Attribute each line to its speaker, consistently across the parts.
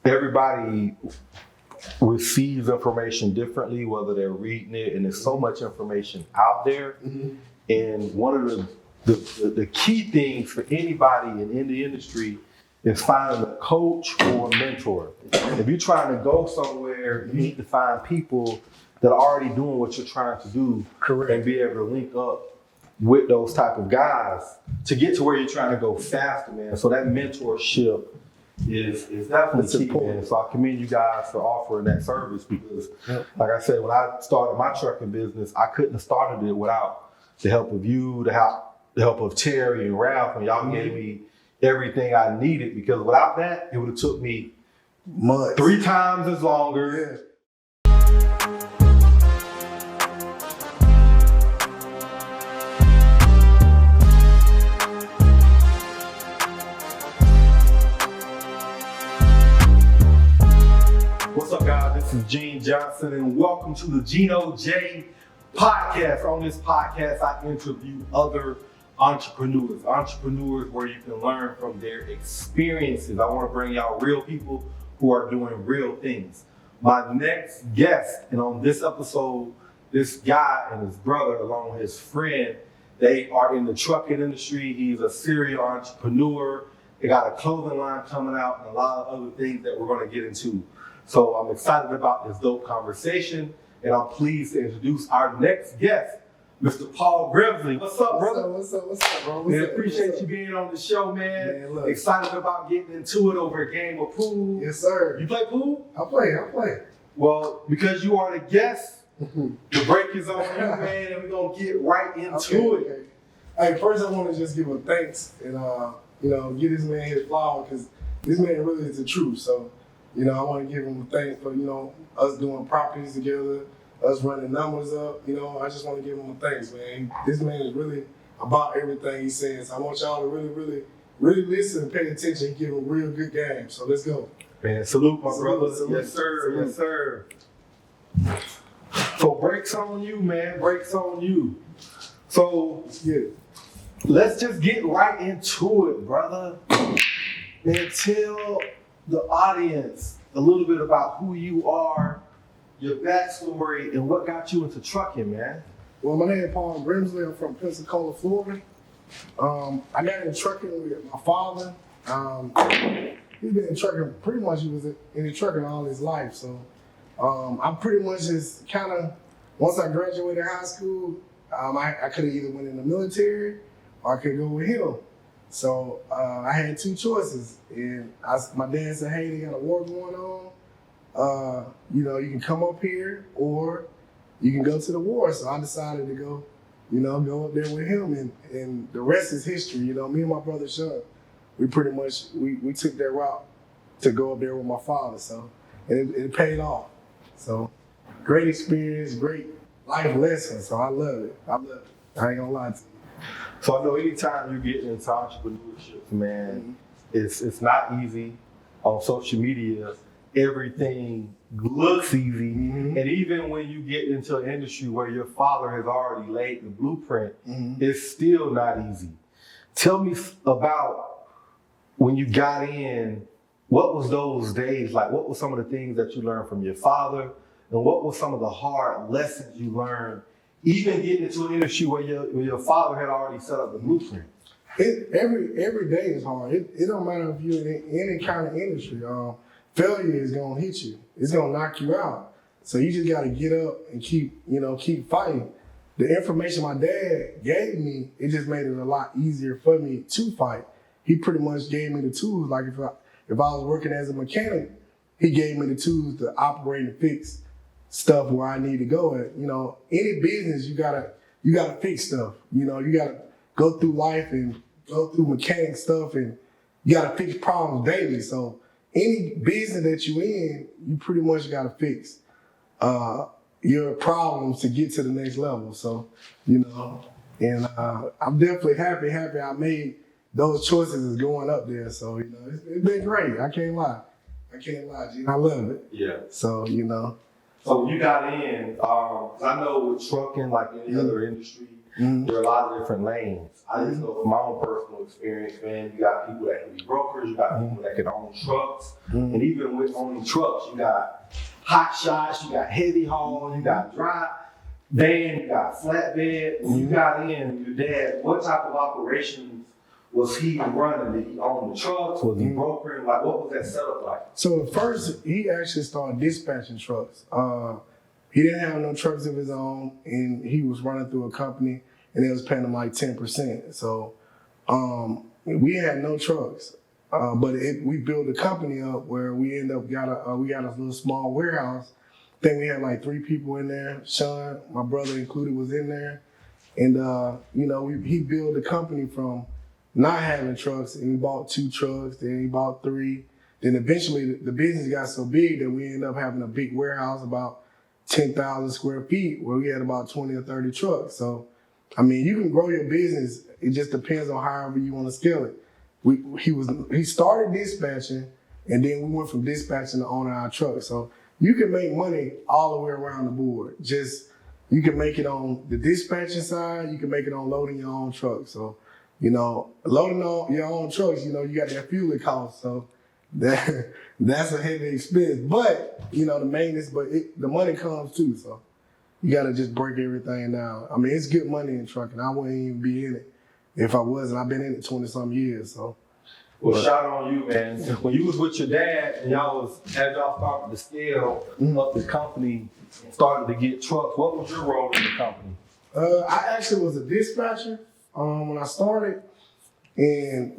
Speaker 1: everybody receives information differently, whether they're reading it, and there's so much information out there. And one of the key things for anybody in the industry is finding a coach or a mentor. If you're trying to go somewhere, you need to find people that are already doing what you're trying to do.
Speaker 2: Correct.
Speaker 1: And be able to link up with those type of guys to get to where you're trying to go faster, man. So that mentorship is definitely key, man. So I commend you guys for offering that service because, like I said, when I started my trucking business, I couldn't have started it without the help of you, the help of Terry and Ralph, and y'all gave me everything I needed, because without that, it would have took me
Speaker 2: months,
Speaker 1: 3 times as longer. What's up, guys? This is Gene Johnson, and welcome to the Geno J podcast. On this podcast, I interview other entrepreneurs where you can learn from their experiences. I want to bring y'all real people who are doing real things. My next guest, and on this episode, this guy and his brother, along with his friend, they are in the trucking industry. He's a serial entrepreneur. They got a clothing line coming out and a lot of other things that we're going to get into. So I'm excited about this dope conversation, and I'm pleased to introduce our next guest, Mr. Paul Grimsley. What's up, brother?
Speaker 2: What's up, bro?
Speaker 1: Man, appreciate you being on the show, man. Look. Excited about getting into it over a game of pool.
Speaker 2: Yes, sir.
Speaker 1: You play pool?
Speaker 2: I play.
Speaker 1: Well, because you are the guest, the break is on you, man, and we're going to get right into it.
Speaker 2: Okay. Hey, first I want to just give a thanks and, give this man his flower, because this man really is the truth. So, I want to give him a thanks for, us doing properties together, us running numbers up. I just want to give him a thanks, man. This man is really about everything he says. I want y'all to really listen and pay attention and give him real good game. So let's go.
Speaker 1: Man, salute my brother. Salute. Yes, sir. Salute. Yes, sir. So breaks on you, man. Breaks on you. So let's just get right into it, brother. And tell the audience a little bit about who you are, your backstory, and what got you into trucking, man.
Speaker 2: Well, my name is Paul Grimsley. I'm from Pensacola, Florida. I got into trucking with my father. He's been in trucking, pretty much he was in trucking all his life. So I pretty much just kind of, once I graduated high school, I could have either went in the military or I could go with him. So I had 2 choices, and my dad said, hey, they got a war going on. You can come up here or you can go to the war. So I decided to go up there with him, and the rest is history. Me and my brother Sean, we pretty much, we took that route to go up there with my father. So, and it paid off. So great experience, great life lesson. So I love it. I ain't gonna lie to you.
Speaker 1: So I know anytime you get into entrepreneurship, man, it's not easy. On social media, everything looks easy. And even when you get into an industry where your father has already laid the blueprint, it's still not easy. Tell me about when you got in, what was those days like? What were some of the things that you learned from your father? And what were some of the hard lessons you learned, even getting into an industry where your father had already set up the blueprint?
Speaker 2: Every day is hard. It don't matter if you're in any kind of industry. Failure is gonna hit you. It's gonna knock you out. So you just gotta get up and keep fighting. The information my dad gave me, it just made it a lot easier for me to fight. He pretty much gave me the tools. Like if I was working as a mechanic, he gave me the tools to operate and fix stuff where I need to go at. Any business you gotta fix stuff. You gotta go through life and go through mechanic stuff, and you gotta fix problems daily. So any business that you in, you pretty much gotta fix your problems to get to the next level. So, and I'm definitely happy I made those choices is going up there. So, it's been great. I can't lie, Gene. I love it.
Speaker 1: Yeah.
Speaker 2: So,
Speaker 1: So when you got in, I know with trucking, like any other industry, There are a lot of different lanes. I just know from my own personal experience, man, you got people that can be brokers, you got people that can own trucks, and even with owning trucks, you got Hotshots, you got heavy haul, you got dry van, you got flatbed. When you got in, your dad, what type of operations was he running? Did he own the trucks? Was he brokering? Like, what was that setup like?
Speaker 2: So at first, he actually started dispatching trucks. He didn't have no trucks of his own, and he was running through a company, and they was paying him like 10%. So we had no trucks, but we built a company up where we ended up we got a little small warehouse. I think we had like 3 people in there. Sean, my brother included, was in there, and he built the company from not having trucks, and he bought 2 trucks, then he bought 3. Then eventually the business got so big that we ended up having a big warehouse about 10,000 square feet where we had about 20 or 30 trucks. So, I mean, you can grow your business. It just depends on however you want to scale it. He started dispatching, and then we went from dispatching to owning our trucks. So you can make money all the way around the board. Just, you can make it on the dispatching side. You can make it on loading your own trucks. So, loading on your own trucks, you got that fuel cost. So that's a heavy expense. But, the maintenance, the money comes too. So you got to just break everything down. I mean, it's good money in trucking. I wouldn't even be in it if I wasn't. I've been in it 20-some years. So.
Speaker 1: Well, shout out on you, man. When you was with your dad and y'all started to scale up the company and started to get trucks, what was your role in the company?
Speaker 2: I actually was a dispatcher when I started, and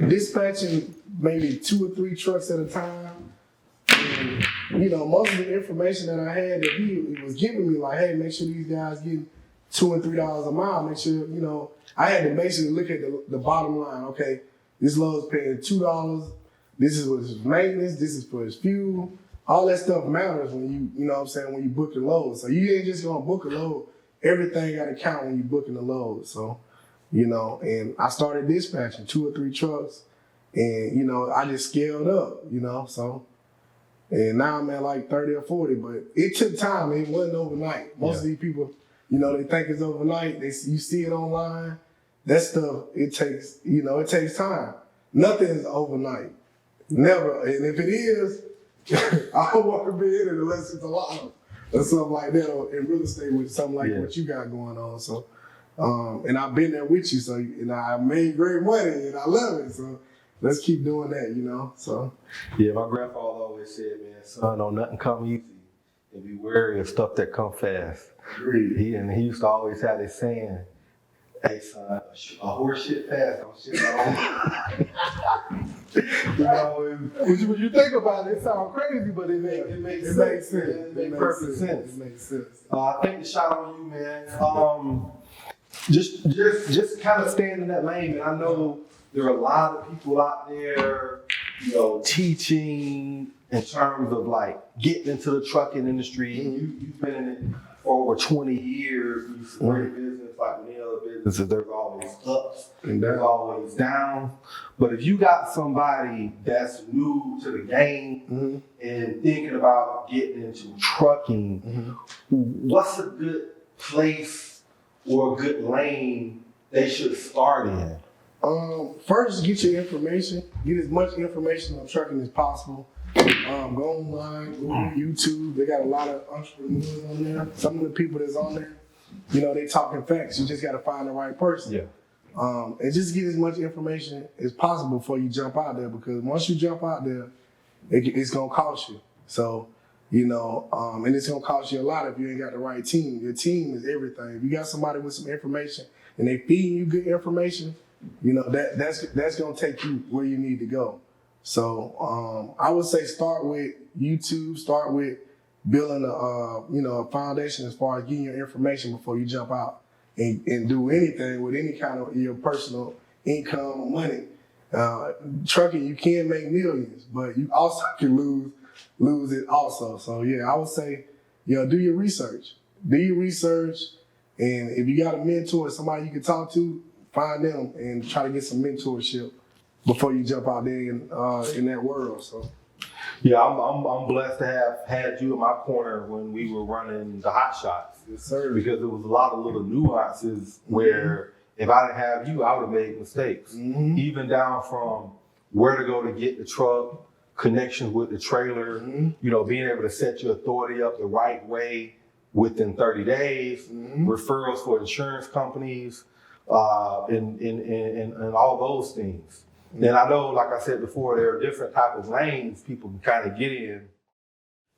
Speaker 2: dispatching maybe 2 or 3 trucks at a time. And, most of the information that I had that he was giving me, like, hey, make sure these guys getting $2 and $3 a mile. Make sure, I had to basically look at the bottom line. Okay, this load's paying $2. This is what his maintenance. This is for his fuel. All that stuff matters when when you book a load. So you ain't just gonna book a load. Everything got to count when you booking a load. So, and I started dispatching 2 or 3 trucks, and I just scaled up. So, and now I'm at like 30 or 40. But it took time. It wasn't overnight. Most of these people, they think it's overnight. You see it online. That stuff, it takes time. Nothing is overnight. Never. And if it is, I don't want to be in it unless it's a lot or something like that, or in real estate with something like what you got going on. So, and I've been there with you, so, and I made great money, and I love it. So let's keep doing that, so.
Speaker 1: Yeah, my grandfather always said, man, son, don't nothing come easy, and be wary of stuff that come fast.
Speaker 2: Agreed.
Speaker 1: He used to always have this saying, hey, son, a horse shit fast, don't shit when you think about it, it sounds crazy, but it makes sense. It makes perfect sense.
Speaker 2: It makes sense.
Speaker 1: I think the shot on you, man. Just kind of staying in that lane, man. I know there are a lot of people out there, teaching in terms of like getting into the trucking industry. You've been in it for over 20 years. You started business like many other businesses. There's always ups and there's always downs. But if you got somebody that's new to the game and thinking about getting into trucking, what's a good place or a good lane they should start in?
Speaker 2: First, get your information. Get as much information on trucking as possible. Go online, Google, YouTube. They got a lot of entrepreneurs on there. Some of the people that's on there, they talking facts. You just got to find the right person. Yeah. And just get as much information as possible before you jump out there, because once you jump out there, it's gonna cost you. So, and it's gonna cost you a lot if you ain't got the right team. Your team is everything. If you got somebody with some information and they feeding you good information, that's gonna take you where you need to go. So I would say start with YouTube. Start with building a foundation as far as getting your information before you jump out and do anything with any kind of your personal income or money. Trucking, you can make millions, but you also can lose it also. So yeah, I would say, do your research. Do your research, and if you got a mentor, somebody you can talk to, find them and try to get some mentorship before you jump out there in that world. So.
Speaker 1: Yeah, I'm blessed to have had you in my corner when we were running the Hotshots.
Speaker 2: Yes, sir.
Speaker 1: Because there was a lot of little nuances where if I didn't have you, I would have made mistakes. Even down from where to go to get the truck, connections with the trailer, you know, being able to set your authority up the right way within 30 days, referrals for insurance companies, and all those things. And I know, like I said before, there are different types of lanes people can kind of get in.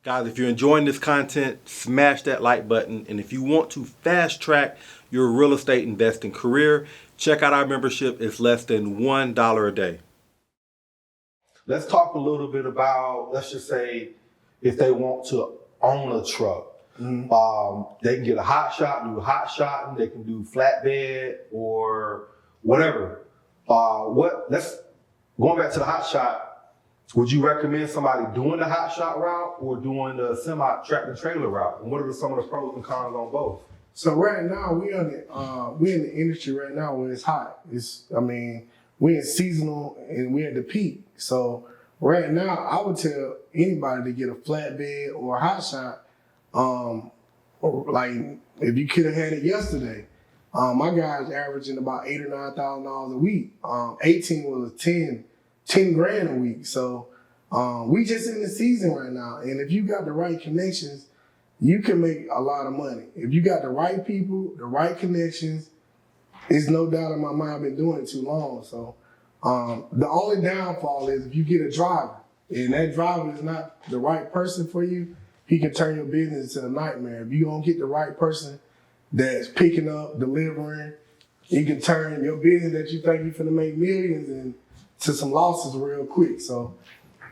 Speaker 1: Guys, if you're enjoying this content, smash that like button. And if you want to fast track your real estate investing career, check out our membership. It's less than $1 a day. Let's talk a little bit about, let's just say, if they want to own a truck. They can get a Hotshot, do Hotshotting, they can do flatbed or whatever. Going back to the Hotshot, would you recommend somebody doing the Hotshot route or doing the semi-tractor trailer route? And what are some of the pros and cons on both?
Speaker 2: So right now we in the industry right now where it's hot. We're in seasonal and we're at the peak. So right now I would tell anybody to get a flatbed or a Hotshot. Like if you could have had it yesterday. My guy's averaging about $8,000 or $9,000 a week. 18 was 10 grand a week. So we just in the season right now. And if you got the right connections, you can make a lot of money. If you got the right people, the right connections, it's no doubt in my mind I've been doing it too long. So the only downfall is if you get a driver and that driver is not the right person for you, he can turn your business into a nightmare. If you don't get the right person that's picking up, delivering, you can turn your business that you think you're finna make millions into some losses real quick. So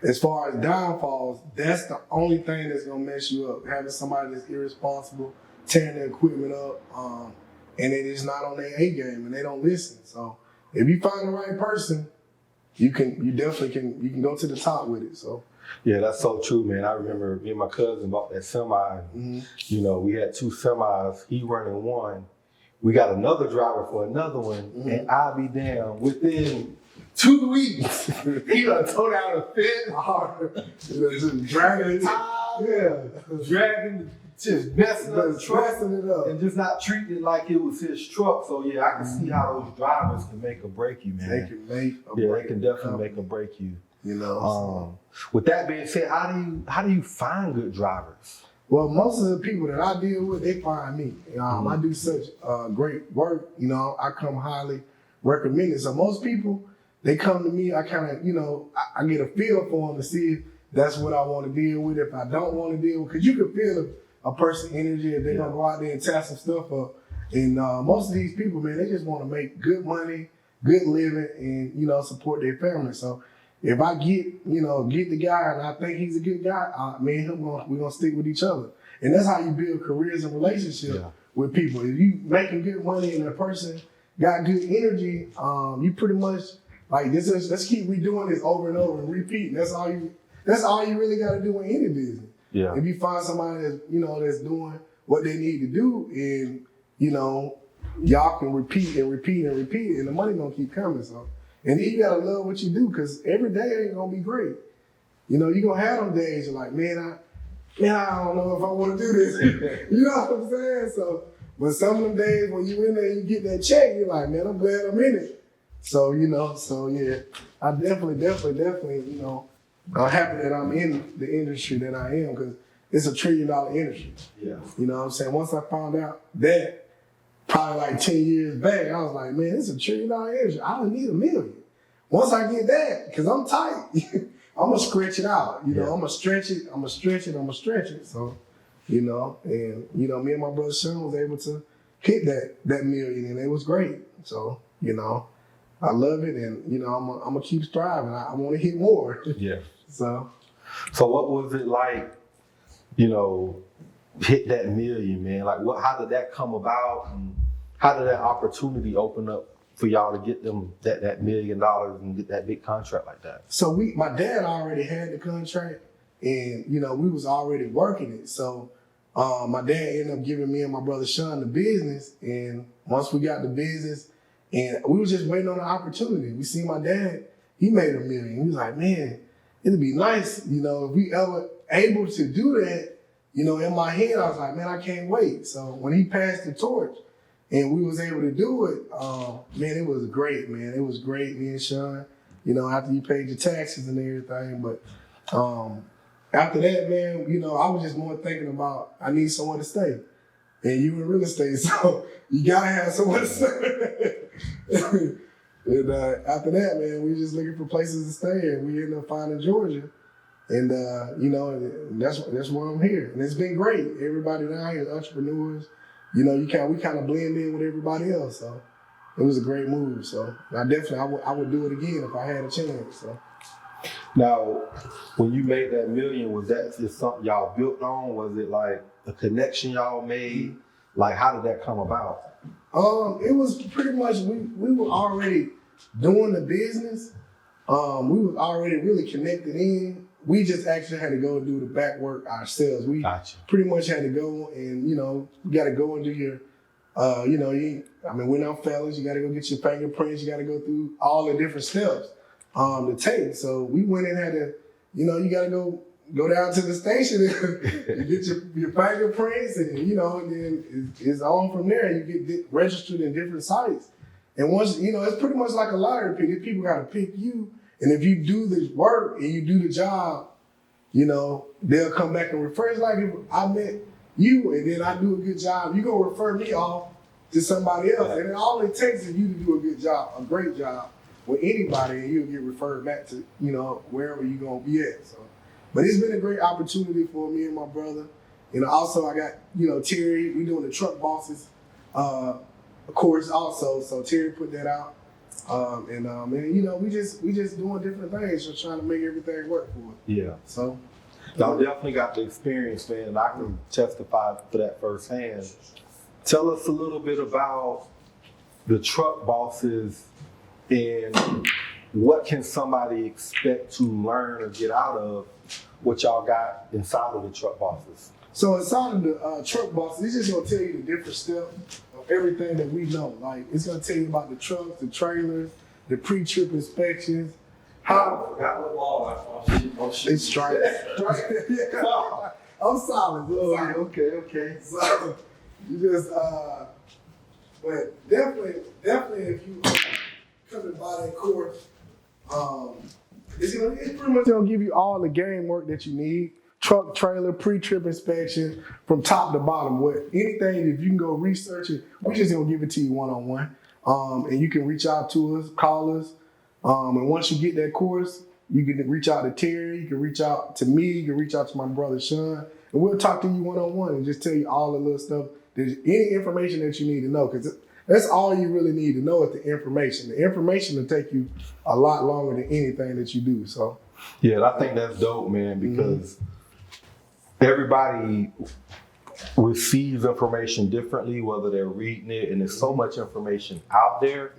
Speaker 2: as far as downfalls, that's the only thing that's gonna mess you up. Having somebody that's irresponsible, tearing their equipment up, and it is not on their A game and they don't listen. So if you find the right person, you definitely can go to the top with it. So.
Speaker 1: Yeah, that's so true, man. I remember me and my cousin bought that semi. You know, we had 2 semis. He running one. We got another driver for another one, and I'll be damn, within 2 weeks, he done tore down a fence,
Speaker 2: just dragging it,
Speaker 1: dragging, just messing up the truck,
Speaker 2: it up,
Speaker 1: and just not treating it like it was his truck. So yeah, I can see how those drivers can make or break you, man.
Speaker 2: They can make
Speaker 1: they can definitely make or break you.
Speaker 2: You know.
Speaker 1: With that being said, how do you find good drivers?
Speaker 2: Well, most of the people that I deal with, they find me. I do such great work. You know, I come highly recommended. So most people, they come to me. I kind of, I get a feel for them to see if that's what I want to deal with. If I don't want to deal with, because you can feel a person's energy if they're gonna go out there and tear some stuff up. And most of these people, man, they just want to make good money, good living, and support their family. So. If I get the guy and I think he's a good guy, me and him, we're going to stick with each other. And that's how you build careers and relationships with people. If you making good money and the person got good energy, you pretty much, like, let's keep redoing this over and over and repeating. That's all you really got to do in any business.
Speaker 1: Yeah.
Speaker 2: If you find somebody that's, that's doing what they need to do and, y'all can repeat and repeat and repeat and the money going to keep coming. So. And then you gotta love what you do, because every day ain't gonna be great. You're gonna have them days you're like, man, I don't know if I wanna do this. You know what I'm saying? So, but some of them days when you in there and you get that check, you're like, man, I'm glad I'm in it. So, yeah, I definitely, I'm happy that I'm in the industry that I am, because it's $1 trillion industry.
Speaker 1: Yeah.
Speaker 2: You know what I'm saying? Once I found out that, probably like 10 years back, I was like, man, it's $1 trillion industry. I don't need $1 million. Once I get that, because I'm tight, I'm going to stretch it out. I'm going to stretch it, I'm going to stretch it, I'm going to stretch it. So, and, me and my brother Sean was able to hit that million, and it was great. So, I love it, and, I'm going to keep striving. I want to hit more.
Speaker 1: Yeah.
Speaker 2: So
Speaker 1: what was it like, hit that million, man? Like, how did that come about, and how did that opportunity open up for y'all to get them that $1 million and get that big contract like that?
Speaker 2: So my dad already had the contract, and we was already working it. So my dad ended up giving me and my brother Sean the business, and once we got the business, and we was just waiting on the opportunity. We seen my dad, he made $1 million. He was like, man, it'd be nice, you know, if we ever able to do that, you know, in my head, I was like, man, I can't wait. So when he passed the torch and we was able to do it, man, it was great, man. It was great, me and Sean, you know, after you paid your taxes and everything. But after that, man, you know, I was just more thinking about, I need somewhere to stay. And you in real estate, so you gotta have somewhere to stay. And after that, man, we just looking for places to stay, and we ended up finding Georgia. And you know, that's why I'm here. And it's been great. Everybody down here is entrepreneurs. You know, we kind of blend in with everybody else. So it was a great move. So I would do it again if I had a chance. So.
Speaker 1: Now, when you made that million, was that just something y'all built on? Was it like a connection y'all made? Like, how did that come about?
Speaker 2: It was pretty much, we were already doing the business. We was already really connected in. We just actually had to go and do the back work ourselves. We pretty much had to go and, you know, you got to go and do your, you know, we're not fellas. You got to go get your fingerprints. You got to go through all the different steps to take. So we went and had to, you know, you got to go down to the station and get your fingerprints, and you know, and then it's on from there. You get registered in different sites, and once you know, it's pretty much like a lottery pick. People got to pick you, and if you do the work and you do the job, you know, they'll come back and refer. It's like if I met you and then I do a good job, you gonna refer me off to somebody else, and then all it takes is you to do a good job, a great job with anybody, and you'll get referred back to, you know, wherever you gonna be at. So. But it's been a great opportunity for me and my brother. You know, also I got, you know, Terry, we doing the truck bosses course also. So Terry put that out. And you know, we just doing different things, just trying to make everything work for us. Yeah. So
Speaker 1: y'all definitely got the experience, man, and I can testify to that firsthand. Tell us a little bit about the truck bosses and what can somebody expect to learn or get out of what y'all got inside of the truck bosses?
Speaker 2: So inside of the truck bosses, it's just gonna tell you the different steps of everything that we know. Like it's gonna tell you about the trucks, the trailers, the pre-trip inspections.
Speaker 3: How I forgot what law
Speaker 2: it's strike. Yeah. I'm solid.
Speaker 1: Okay.
Speaker 2: So you just but definitely if you come to buy that course, it's pretty much gonna give you all the game work that you need. Truck, trailer, pre-trip inspection from top to bottom. Anything, if you can go research it, we just gonna give it to you one-on-one. And you can reach out to us, call us. And once you get that course, you can reach out to Terry, you can reach out to me, you can reach out to my brother Sean, and we'll talk to you one-on-one and just tell you all the little stuff. There's any information that you need to know, because that's all you really need to know is the information. The information will take you a lot longer than anything that you do. So,
Speaker 1: yeah, I think that's dope, man, because everybody receives information differently, whether they're reading it, and there's so much information out there.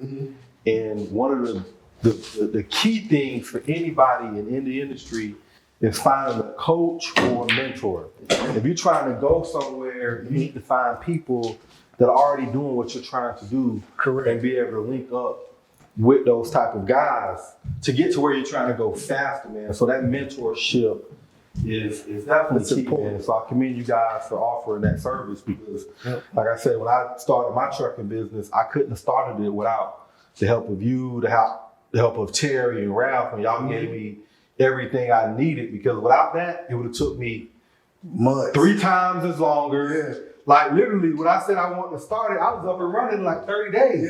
Speaker 1: And one of the key things for anybody in the industry is finding a coach or a mentor. If you're trying to go somewhere, you need to find people that are already doing what you're trying to do.
Speaker 2: Correct.
Speaker 1: And be able to link up with those type of guys to get to where you're trying to go faster, man. So that mentorship is definitely key, man. So I commend you guys for offering that service, because like I said, when I started my trucking business, I couldn't have started it without the help of you, the help of Terry and Ralph, and y'all gave me everything I needed, because without that, it would have took me
Speaker 2: months,
Speaker 1: 3 times as longer. Like literally, when I said I wanted to start it, I was up and running in like 30 days.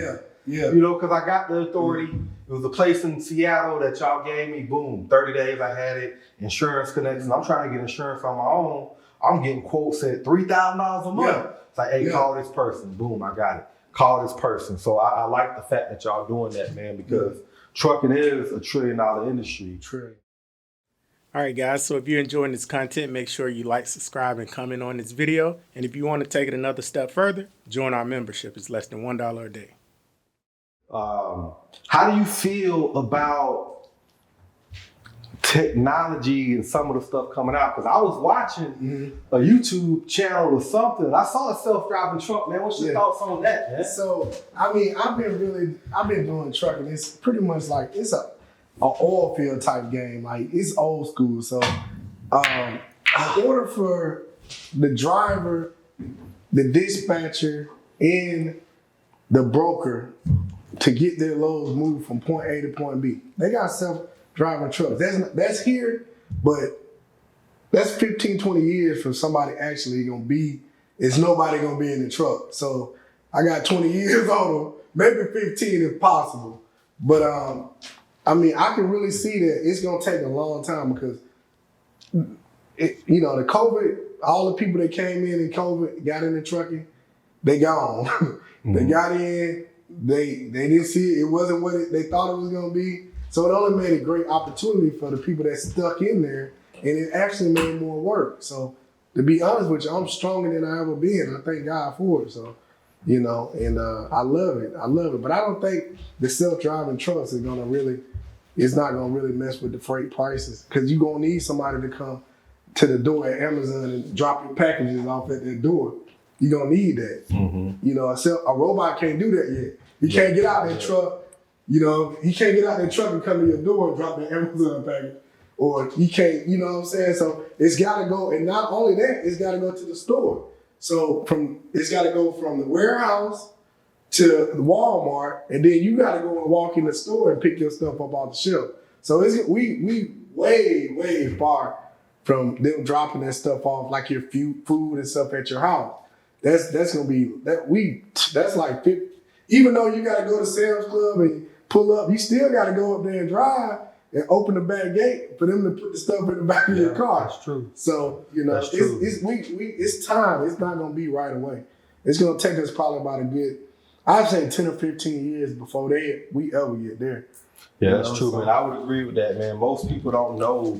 Speaker 2: Yeah.
Speaker 1: You know, because I got the authority. It was a place in Seattle that y'all gave me. Boom, 30 days I had it. Insurance connections. I'm trying to get insurance on my own. I'm getting quotes at $3,000 a month. It's like, hey, call this person. Boom, I got it. Call this person. So I like the fact that y'all doing that, man, because trucking is a $1 trillion industry.
Speaker 4: All right, guys, so if you're enjoying this content, make sure you like, subscribe, and comment on this video. And if you want to take it another step further, join our membership. It's less than $1 a day.
Speaker 1: How do you feel about technology and some of the stuff coming out? Because I was watching a YouTube channel or something. I saw a self-driving truck, man. What's your thoughts on that, man?
Speaker 2: So, I mean, I've been doing trucking. It's pretty much like, oil field type game. Like it's old school. So in order for the driver, the dispatcher, and the broker to get their loads moved from point A to point B, they got self-driving trucks. That's here, but that's 15, 20 years from somebody actually gonna be, it's nobody gonna be in the truck. So I got 20 years on them, maybe 15 if possible. But I mean, I can really see that it's gonna take a long time because the COVID, all the people that came in COVID, got into trucking, they gone. They got in, they didn't see it. It wasn't what they thought it was gonna be. So it only made a great opportunity for the people that stuck in there, and it actually made more work. So to be honest with you, I'm stronger than I ever been. I thank God for it. So, and I love it. I love it. But I don't think the self-driving trucks is gonna really, it's not gonna really mess with the freight prices, because you're gonna need somebody to come to the door at Amazon and drop your packages off at their door. You're gonna need that. A robot can't do that yet. He can't get out that truck. He can't get out that truck and come to your door and drop the Amazon package. Or he can't, you know what I'm saying? So it's gotta go, and not only that, it's gotta go to the store. So it's gotta go from the warehouse to the Walmart, and then you gotta go and walk in the store and pick your stuff up off the shelf. So we way, way far from them dropping that stuff off, like your food and stuff at your house. That's gonna be that's like 50. Even though you gotta go to Sam's Club and pull up, you still gotta go up there and drive and open the back gate for them to put the stuff in the back of your car.
Speaker 1: That's true.
Speaker 2: So it's time. It's not gonna be right away. It's gonna take us probably about a good, I'd say 10 or 15 years before we ever get there.
Speaker 1: Yeah, that's true, man. I would agree with that, man. Most people don't know.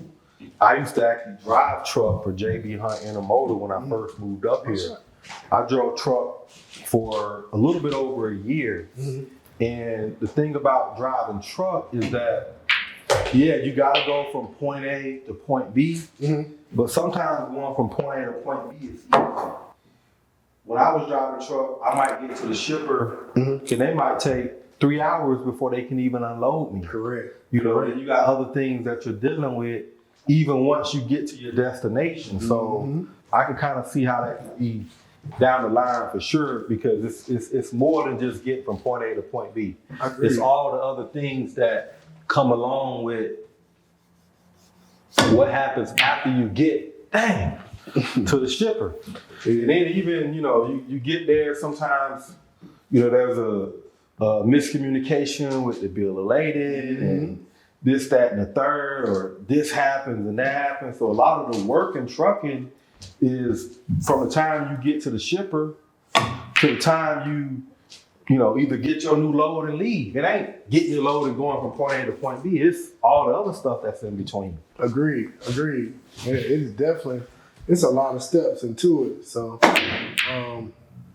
Speaker 1: I used to actually drive truck for JB Hunt Intermodal when I first moved up here. I drove truck for a little bit over a year. And the thing about driving truck is that, you gotta go from point A to point B, but sometimes going from point A to point B is easy. When I was driving truck, I might get to the shipper, and they might take 3 hours before they can even unload me.
Speaker 2: Correct.
Speaker 1: And you got other things that you're dealing with even once you get to your destination. So I can kind of see how that can be down the line for sure, because it's more than just getting from point A to point B. It's all the other things that come along with what happens after you get to the shipper. And then even, you get there, sometimes, there's a miscommunication with the bill of lading and this, that, and the third, or this happens and that happens. So a lot of the work in trucking is from the time you get to the shipper to the time you either get your new load and leave. It ain't getting your load and going from point A to point B. It's all the other stuff that's in between.
Speaker 2: Agreed. It is definitely, it's a lot of steps into it. So,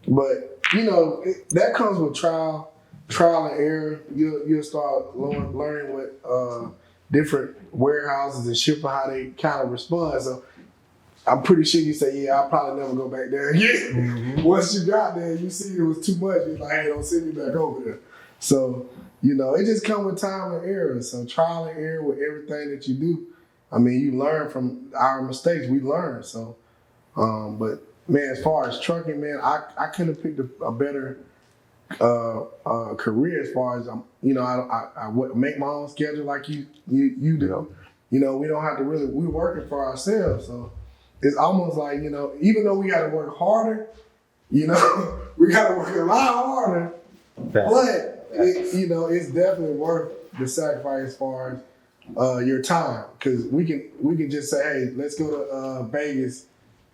Speaker 2: but that comes with trial and error. You'll start learning what different warehouses and shipper, how they kind of respond. So I'm pretty sure you say, I'll probably never go back there again. Once you got there, you see it was too much. You're like, hey, don't send me back over there. So, it just comes with time and error. So trial and error with everything that you do. I mean, you learn from our mistakes. We learn. So, but man, as far as trucking, man, I couldn't have picked a better career as far as I make my own schedule like you do. We don't have to really, we're working for ourselves. So it's almost like, even though we got to work harder, we got to work a lot harder, but it's definitely worth the sacrifice as far as your time, because we can just say, hey, let's go to Vegas,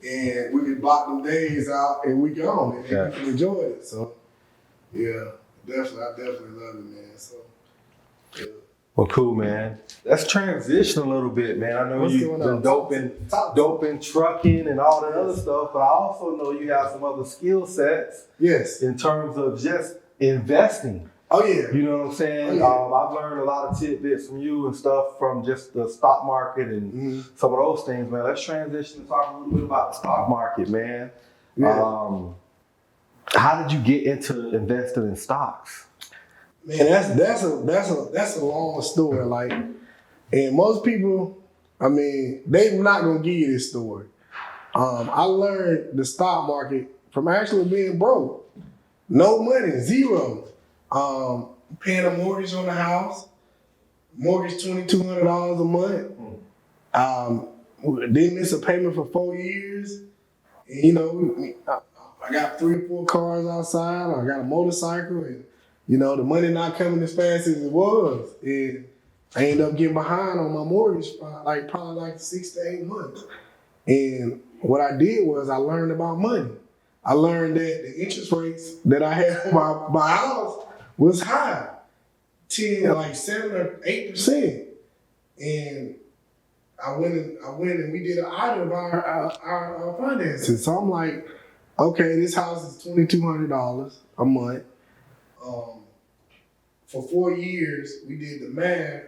Speaker 2: and we can block them days out and we go and we can enjoy it. So I definitely love it, man. So
Speaker 1: Well, cool, man. Let's transition a little bit, man. I know you've been dope in trucking and all that other stuff, but I also know you have some other skill sets.
Speaker 2: Yes.
Speaker 1: In terms of just investing.
Speaker 2: Oh, yeah.
Speaker 1: You know what I'm saying?
Speaker 2: Oh, yeah.
Speaker 1: I've learned a lot of tidbits from you and stuff from just the stock market and some of those things, man. Let's transition and talk a little bit about the stock market, man.
Speaker 2: Yeah.
Speaker 1: How did you get into investing in stocks?
Speaker 2: Man, that's a long story. Like, And most people, I mean, they're not gonna give you this story. I learned the stock market from actually being broke. No money, zero. Paying a mortgage on the house, mortgage $2,200 a month. Didn't miss a payment for 4 years. And, you know, I got 3 or 4 cars outside. I got a motorcycle, and you know, the money not coming as fast as it was. And I ended up getting behind on my mortgage for probably 6 to 8 months. And what I did was I learned about money. I learned that the interest rates that I had on my house was high, 7 or 8%. And I went and we did an audit of our finances. So I'm like, okay, this house is $2,200 a month. For 4 years, we did the math.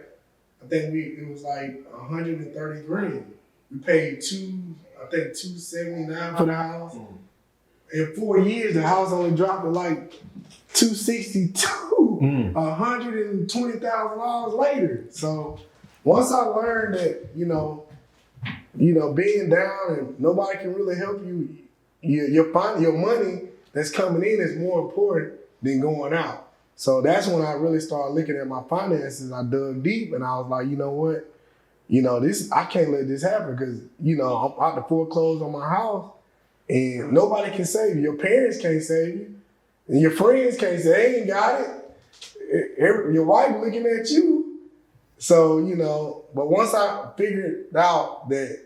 Speaker 2: I think it was like 130 grand. We paid $279 for the house. In 4 years, the house only dropped to like $262. $120,000 later. So once I learned that, you know, being down and nobody can really help you, your money that's coming in is more important than going out. So that's when I really started looking at my finances. I dug deep and I was like, you know what? You know, I can't let this happen because, you know, I'm about to foreclose on my house and nobody can save you. Your parents can't save you. And your friends can't say, they ain't got it. Your wife looking at you. So, you know, but once I figured out that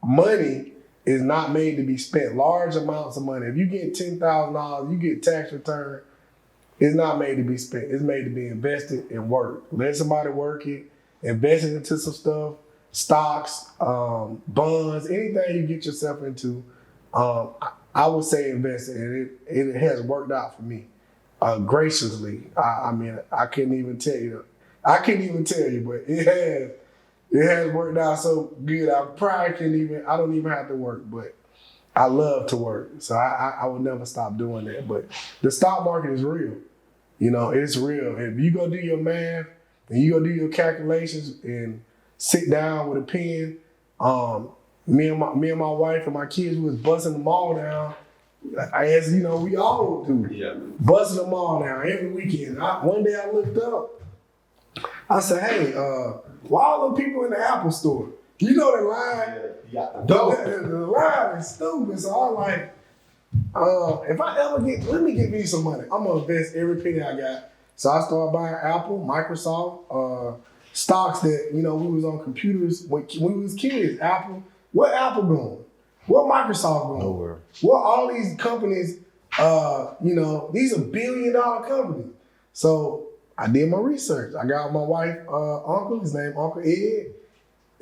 Speaker 2: money is not made to be spent, large amounts of money. If you get $10,000, you get tax return, it's not made to be spent. It's made to be invested and work. Let somebody work it, invest it into some stuff, stocks, bonds, anything you get yourself into. I would say invest it, and it has worked out for me graciously. I mean, I couldn't even tell you, but it has worked out so good. I don't even have to work, but I love to work. So I would never stop doing that. But the stock market is real. You know, it's real. If you go do your math and you go do your calculations and sit down with a pen, me and my wife and my kids was busting them all down. As you know, we all do. Yeah. Busting them all down every weekend. One day I looked up. I said, hey, why all them people in the Apple store? You know the line. The line is stupid. So I'm like, if I ever let me get me some money. I'm gonna invest every penny I got. So I started buying Apple, Microsoft, stocks that, you know, we was on computers when we was kids. Apple, where Apple going? Where Microsoft going? Nowhere. Where all these companies, you know, these are billion-dollar companies. So I did my research. I got my wife, uncle, his name Uncle Ed,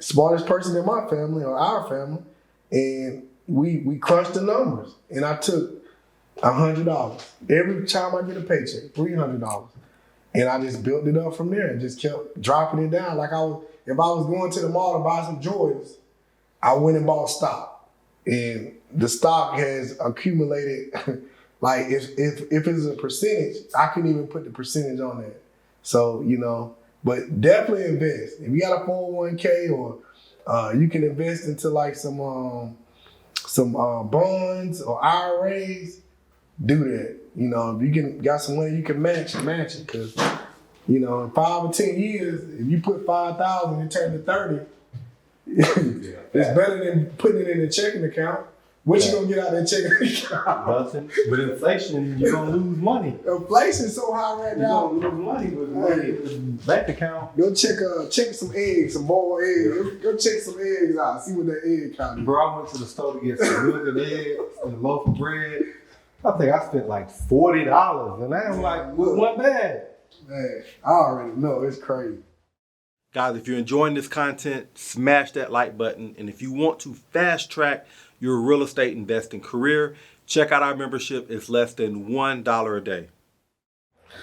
Speaker 2: smartest person in my family or our family, and we crunched the numbers. And I took $100 every time I get a paycheck, $300, and I just built it up from there and just kept dropping it down. Like if I was going to the mall to buy some Jordans, I went and bought stock, and the stock has accumulated. Like if it's a percentage, I couldn't even put the percentage on that. So, you know, but definitely invest. If you got a 401k or you can invest into like some bonds or IRAs, do that. You know, if you got some money you can match it. Cause, you know, in 5 or 10 years, if you put 5,000 and turn to 30, it's better than putting it in a checking account. What you gonna get out of that checking account?
Speaker 1: Nothing. But inflation, you're gonna lose money.
Speaker 2: Inflation's so high right now.
Speaker 1: You're gonna lose money with money bank account.
Speaker 2: Go check some eggs, some boiled eggs. Go check some eggs out. See what that egg count is.
Speaker 1: Bro, I went to the store to get some milk and eggs and a loaf of bread. I think I spent like $40, and I'm like, one bag.
Speaker 2: Man, I already know, it's crazy.
Speaker 1: Guys, if you're enjoying this content, smash that like button. And if you want to fast track your real estate investing career, check out our membership. It's less than $1 a day.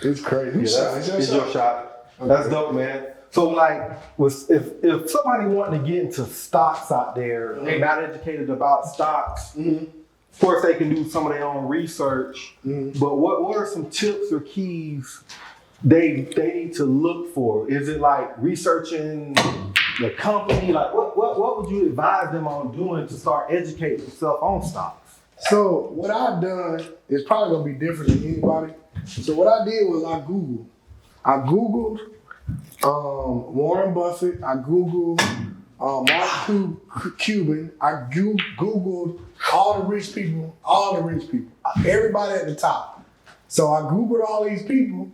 Speaker 2: It's crazy.
Speaker 1: Yeah, it's your shot. Okay. That's dope, man. So like, if somebody wanting to get into stocks out there, they're not educated about stocks, of course they can do some of their own research, but what are some tips or keys they need to look for? Is it like researching the company? Like, what would you advise them on doing to start educating themselves on stocks?
Speaker 2: So what I've done is probably gonna be different than anybody. So what I did was I Googled Warren Buffett. I Googled Mark Cuban. I Googled all the rich people, everybody at the top. So I Googled all these people,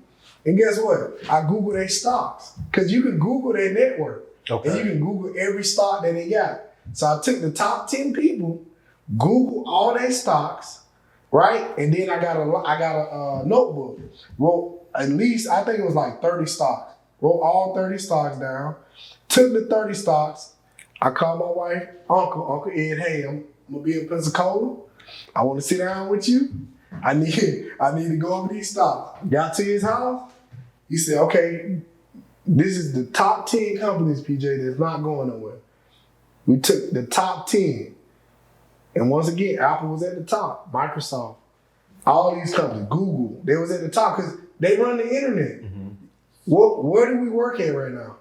Speaker 2: and guess what? I Googled their stocks, because you can Google their network, and you can Google every stock that they got. So I took the top 10 people, Googled all their stocks, right? And then I got a notebook, wrote at least, I think it was like 30 stocks. Wrote all 30 stocks down, took the 30 stocks. I called my wife, Uncle Ed, hey, I'm gonna be in Pensacola. I want to sit down with you. I need to go over these stocks. Got to his house. He said, okay, this is the top 10 companies, PJ, that's not going nowhere. We took the top 10. And once again, Apple was at the top, Microsoft, all these companies, Google, they was at the top because they run the internet. Where do we work at right now?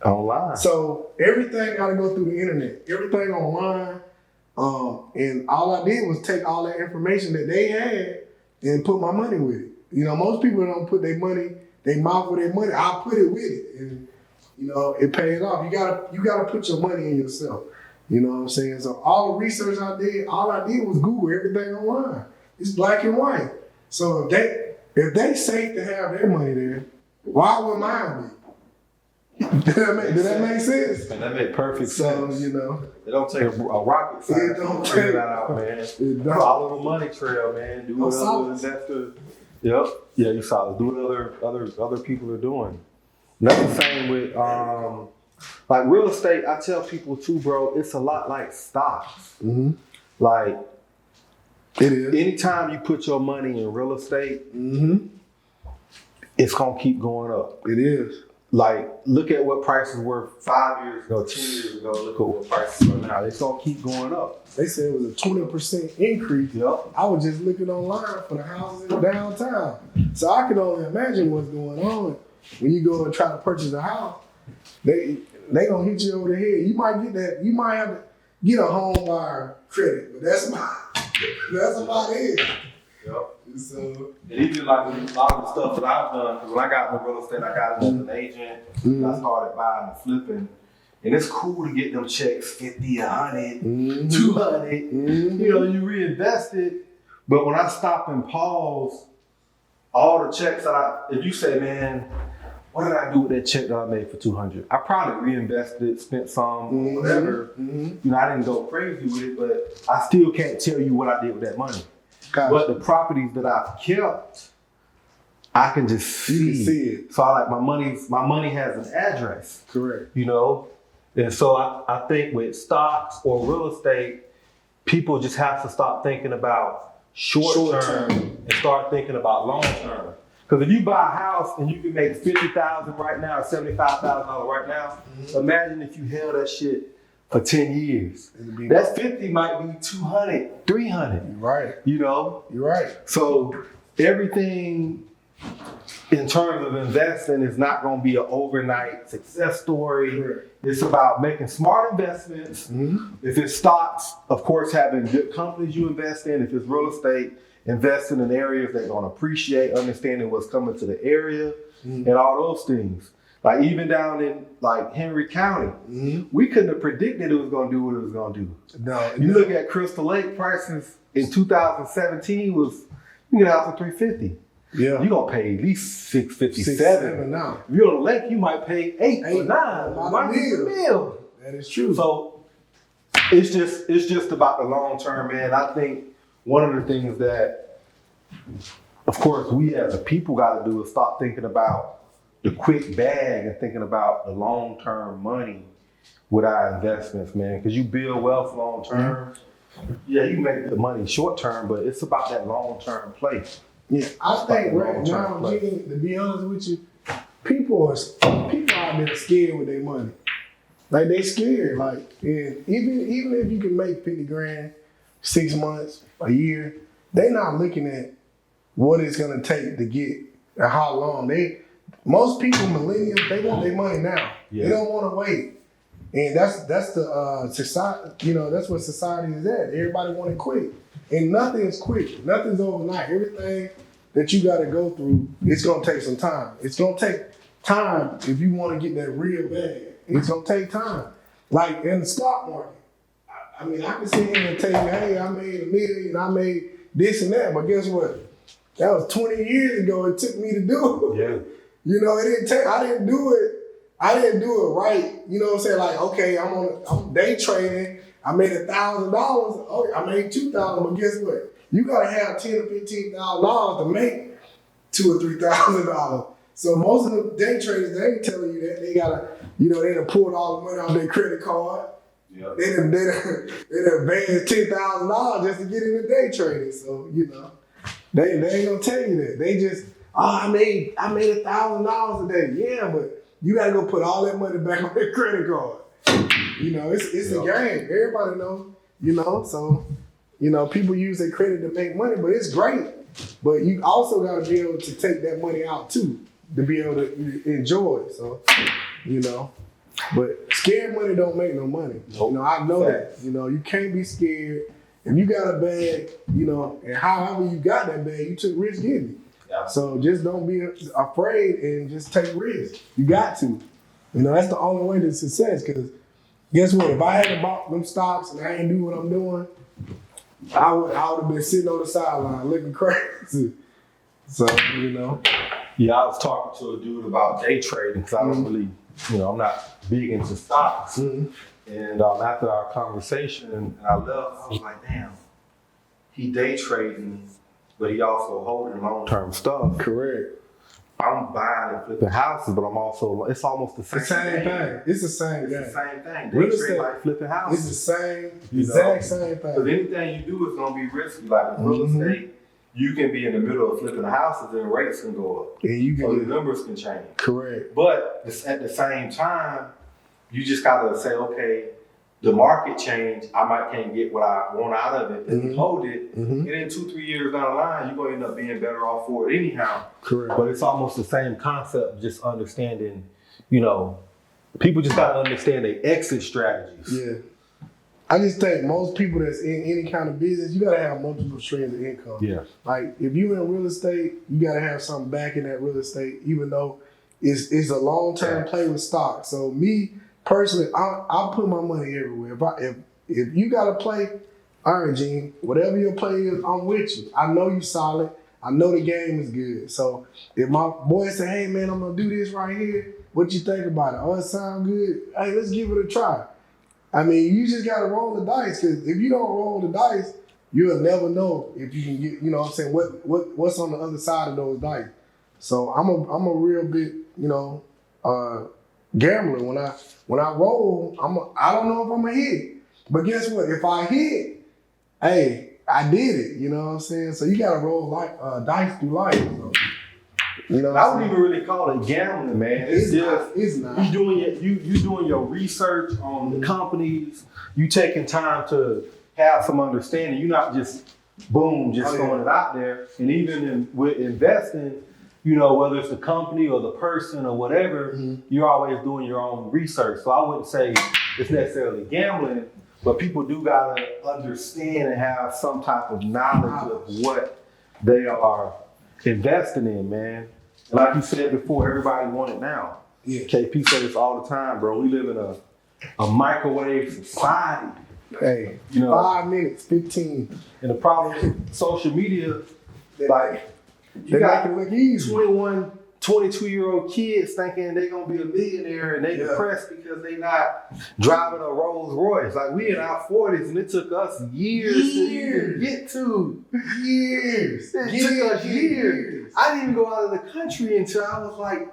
Speaker 1: Online.
Speaker 2: So everything got to go through the internet, everything online. And all I did was take all that information that they had and put my money with it. You know, most people don't put their mouth with their money. I put it with it, and you know, it pays off. You gotta put your money in yourself. You know what I'm saying? So all the research I did, all I did was Google everything online. It's black and white. So if they safe to have their money there, why would mine be? Did that make sense?
Speaker 1: Man, that made perfect sense.
Speaker 2: So, you know.
Speaker 1: It don't take a rocket science to figure that out, man. Follow the money trail, man. Do what other investors. Yep. Yeah, you solid. Do what other people are doing. Nothing same with like real estate. I tell people too, bro. It's a lot like stocks.
Speaker 2: Mm-hmm.
Speaker 1: Like
Speaker 2: it is.
Speaker 1: Anytime you put your money in real estate,
Speaker 2: mm-hmm.
Speaker 1: it's gonna keep going up.
Speaker 2: It is.
Speaker 1: Like, look at what prices were 5 years ago, 10 years ago. Look at what prices are now. It's gonna keep going up.
Speaker 2: They said it was a 20% increase.
Speaker 1: Yep.
Speaker 2: I was just looking online for the houses in downtown. So I can only imagine what's going on when you go and try to purchase a house. They gonna hit you over the head. You might get that. You might have to get a home buyer credit, but that's about it.
Speaker 1: Yep.
Speaker 2: So,
Speaker 1: and even like a lot of the stuff that I've done, because when I got into real estate, I got into an agent.
Speaker 2: mm-hmm.
Speaker 1: I started buying and flipping. And it's cool to get them checks 50, 100,
Speaker 2: mm-hmm.
Speaker 1: 200.
Speaker 2: Mm-hmm.
Speaker 1: You know, you reinvest it. But when I stop and pause, all the checks that if you say, man, what did I do with that check that I made for 200? I probably reinvested it, spent some,
Speaker 2: mm-hmm.
Speaker 1: whatever.
Speaker 2: Mm-hmm.
Speaker 1: You know, I didn't go crazy with it, but I still can't tell you what I did with that money.
Speaker 2: Gotcha.
Speaker 1: But the properties that I've kept, I can just see.
Speaker 2: You can see it.
Speaker 1: So I like my money has an address.
Speaker 2: Correct.
Speaker 1: You know? And so I think with stocks or real estate, people just have to stop thinking about short term and start thinking about long term. Because if you buy a house and you can make $50,000 right now or $75,000 right now, mm-hmm. imagine if you held that shit for 10 years. That 50 might be 200, 300.
Speaker 2: You're right.
Speaker 1: You know?
Speaker 2: You're right.
Speaker 1: So everything in terms of investing is not going to be an overnight success story.
Speaker 2: Correct.
Speaker 1: It's about making smart investments.
Speaker 2: Mm-hmm.
Speaker 1: If it's stocks, of course, having good companies you invest in. If it's real estate, investing in areas that are going to appreciate, understanding what's coming to the area, mm-hmm. and all those things. Like even down in like Henry County, mm-hmm. we couldn't have predicted it was going to do what it was going to do.
Speaker 2: No,
Speaker 1: you look at Crystal Lake prices in 2017 was you get out for $350.
Speaker 2: Yeah,
Speaker 1: you're gonna pay at least $657
Speaker 2: now.
Speaker 1: If you're on the lake, you might pay $8 or $9.
Speaker 2: Might be a
Speaker 1: meal.
Speaker 2: That is true.
Speaker 1: So it's just about the long term, man. I think one of the things that, of course, we as a people got to do is stop thinking about the quick bag and thinking about the long-term money with our investments, man. Because you build wealth long-term. Mm-hmm. Yeah, you make the money short-term, but it's about that long-term play.
Speaker 2: Yeah, I think right now, Gene, to be honest with you, people out there scared with their money. Like they scared. Like, and even if you can make $50,000, 6 months, a year, they not looking at what it's gonna take to get and how long. most people, millennials, they want their money now.
Speaker 1: Yeah.
Speaker 2: They don't want to wait. And that's the society, you know, that's what society is at. Everybody want it quick. And nothing is quick. Nothing's overnight. Everything that you got to go through, it's going to take some time. It's going to take time if you want to get that real bag. It's going to take time. Like in the stock market. I mean, I can sit here and tell you, hey, I made $1 million, I made this and that, but guess what? That was 20 years ago it took me to do.
Speaker 1: Yeah.
Speaker 2: You know, I didn't do it right. You know what I'm saying? Like, okay, I'm day trading. I made $1,000. Oh, I made $2,000. But guess what? You gotta have $10,000 or $15,000 to make $2,000 or $3,000. So most of the day traders, they ain't telling you that. They gotta, you know, they done pulled all the money off their credit card.
Speaker 1: Yeah.
Speaker 2: They done advanced $10,000 just to get into day trading. So, you know, they ain't gonna tell you that. They just, I made $1,000 a day. Yeah, but you gotta go put all that money back on their credit card. You know, it's a game. Everybody know, you know, so, you know, people use their credit to make money, but it's great. But you also gotta be able to take that money out too, to be able to enjoy it. So, you know, but scared money don't make no money.
Speaker 1: Nope.
Speaker 2: You know, I know that. You know, you can't be scared. If you got a bag, you know, and however you got that bag, you took risk getting it.
Speaker 1: Yeah.
Speaker 2: So just don't be afraid and just take risks. You got to. You know, that's the only way to success. Because guess what? If I hadn't bought them stocks and I ain't do what I'm doing, I would have been sitting on the sideline looking crazy. So, you know.
Speaker 1: Yeah, I was talking to a dude about day trading because I don't really, you know, I'm not big into stocks.
Speaker 2: Mm-hmm.
Speaker 1: And after our conversation and I left, I was like, damn, he day trading, but he also holding long-term stuff.
Speaker 2: Correct.
Speaker 1: I'm buying and flipping houses, but I'm also, it's almost the same,
Speaker 2: The same thing. It's the same
Speaker 1: It's
Speaker 2: thing.
Speaker 1: the same thing.
Speaker 2: Real
Speaker 1: Day
Speaker 2: estate,
Speaker 1: trade like flipping
Speaker 2: It's
Speaker 1: houses.
Speaker 2: the same,
Speaker 1: You
Speaker 2: exact
Speaker 1: know,
Speaker 2: same
Speaker 1: Because
Speaker 2: thing.
Speaker 1: anything you do is going to be risky. Like in real
Speaker 2: Mhm.
Speaker 1: estate, you can be in the middle of flipping houses and rates can go up.
Speaker 2: And you
Speaker 1: So the
Speaker 2: can
Speaker 1: numbers can change.
Speaker 2: correct.
Speaker 1: But at the same time, you just gotta say, okay, the market changed. I can't get what I want out of it. And
Speaker 2: Mhm.
Speaker 1: hold it.
Speaker 2: Mm-hmm.
Speaker 1: And then 2-3 years down the line, you're gonna end up being better off for it anyhow.
Speaker 2: Correct.
Speaker 1: But it's almost the same concept, just understanding, you know, people just gotta understand their exit strategies.
Speaker 2: Yeah. I just think most people that's in any kind of business, you gotta have multiple streams of income.
Speaker 1: Yeah.
Speaker 2: Like if you in real estate, you gotta have something back in that real estate, even though it's a long-term play with stock. So me personally, I'll put my money everywhere. If you got to play, all right, Gene, whatever your play is, I'm with you. I know you solid. I know the game is good. So if my boy say, hey man, I'm gonna do this right here, what you think about it? Oh, it sound good. Hey, let's give it a try. I mean, you just gotta roll the dice, because if you don't roll the dice, you'll never know if you can get, you know what I'm saying, what's on the other side of those dice. So I'm a real big, you know, gambler. When I roll, I don't know if I'm gonna hit. But guess what? If I hit, hey, I did it. You know what I'm saying? So you gotta roll like dice through life. So, you know,
Speaker 1: I wouldn't even really call it gambling, man. It's just
Speaker 2: it's not.
Speaker 1: you doing your research on the companies. You taking time to have some understanding. You're not just boom, just throwing it out there. And even with investing, you know, whether it's the company or the person or whatever, you're always doing your own research. So I wouldn't say it's necessarily gambling, but people do gotta understand and have some type of knowledge of what they are investing in, man. And like you said before, everybody want it now.
Speaker 2: Yeah.
Speaker 1: KP said this all the time, bro. We live in a microwave society.
Speaker 2: Hey,
Speaker 1: You know,
Speaker 2: 5 minutes, 15.
Speaker 1: and the problem with social media, like, you
Speaker 2: They
Speaker 1: got
Speaker 2: make it look easy.
Speaker 1: 21, 22-year-old kids thinking they're gonna be a millionaire and they
Speaker 2: Yeah.
Speaker 1: depressed because they not driving a Rolls Royce. Like, we in our 40s and it took us years to even get to.
Speaker 2: Years.
Speaker 1: It took us years. I didn't even go out of the country until I was like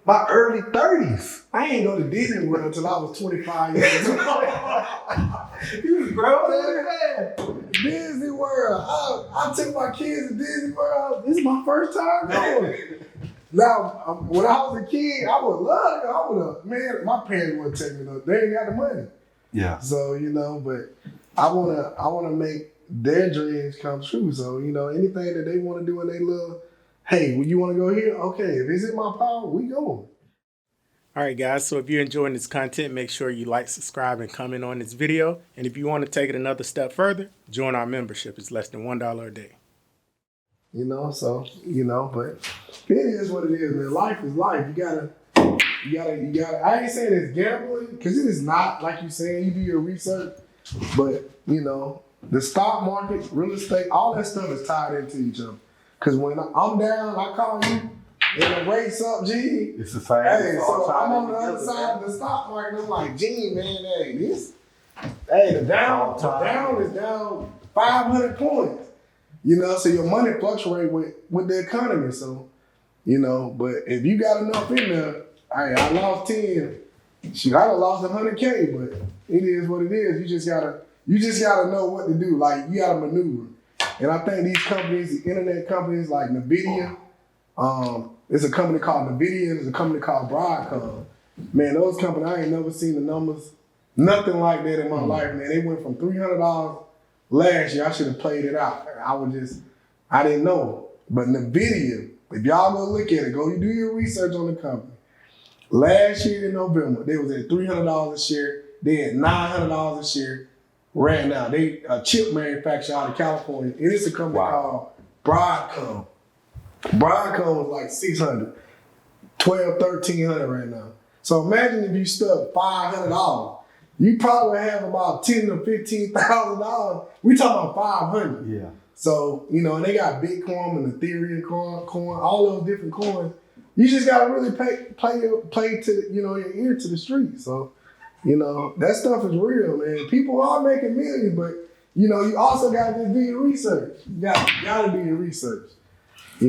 Speaker 1: my early 30s.
Speaker 2: I ain't go to Disney World until I was 25 years old.
Speaker 1: You was grown, man.
Speaker 2: Disney World. I took my kids to Disney World. This is my first time going. Now, when I was a kid, I would love to go. I would have, man, my parents wouldn't take me though. They ain't got the money.
Speaker 1: Yeah.
Speaker 2: So, you know, but I wanna make their dreams come true. So, you know, anything that they want to do in their little Hey, you want to go here? Okay, if it's in my power, we going.
Speaker 4: All right, guys. So if you're enjoying this content, make sure you like, subscribe, and comment on this video. And if you want to take it another step further, join our membership. It's less than $1 a day.
Speaker 2: But it is what it is, man. Life is life. You gotta. I ain't saying it's gambling, because it is not, like you saying, you do your research. But, the stock market, real estate, all that stuff is tied into each other. Because when I'm down, I call you, and the rates up, G.
Speaker 1: It's the same.
Speaker 2: Hey, so I'm on the other side of the stock market. I'm like, G, man, the down is down 500 points. So your money fluctuate with the economy. So, but if you got enough in there, I lost 10. Shoot, I done lost 100K, but it is what it is. You just gotta know what to do. Like, you gotta maneuver. And I think these companies, the internet companies like NVIDIA, there's a company called NVIDIA, there's a company called Broadcom. Man, those companies, I ain't never seen the numbers, nothing like that in my life, man. They went from $300 last year. I should have played it out. I didn't know. But NVIDIA, if y'all go look at it, go do your research on the company. Last year in November, they was at $300 a share. They at $900 a share right now. They a chip manufacturer out of California. It is a company called Broadcom. Broadcom was like $600, $1,200, $1,300 right now. So imagine if you stuck $500. You probably have about $10,000 to $15,000. We talking about $500.
Speaker 1: Yeah.
Speaker 2: So, and they got Bitcoin and Ethereum coin, all those different coins. You just gotta really play to your ear to the street. So, that stuff is real, man. People are making millions, but you also gotta just do your research. You gotta do your research. And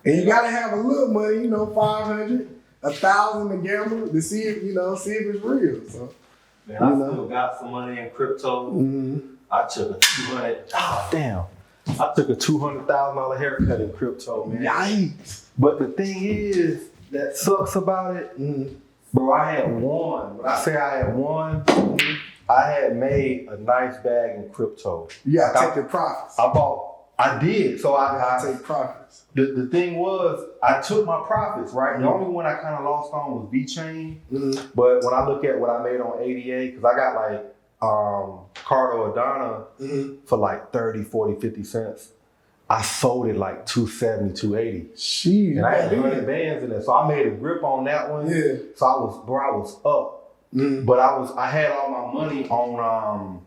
Speaker 2: you gotta have a little money, 500, 1,000 to gamble to see if it's real. So,
Speaker 3: Man, I still got some money in crypto.
Speaker 2: mm-hmm.
Speaker 3: I took a $200,000 haircut in crypto, man.
Speaker 2: Yikes.
Speaker 1: But the thing is, that sucks about it, bro, I had won. When I say I had won, I had made a nice bag in crypto.
Speaker 2: You gotta take your profits.
Speaker 1: I did. So I
Speaker 2: take profits.
Speaker 1: The thing was, I took my profits, right? The only one I kind of lost on was V-Chain. But when I look at what I made on ADA, because I got like Cardano for like 30, 40, 50 cents. I sold it like 270, 280.
Speaker 2: Jeez.
Speaker 1: And I had 100 bands in there. So I made a grip on that one.
Speaker 2: Yeah.
Speaker 1: So I was up. But I had all my money on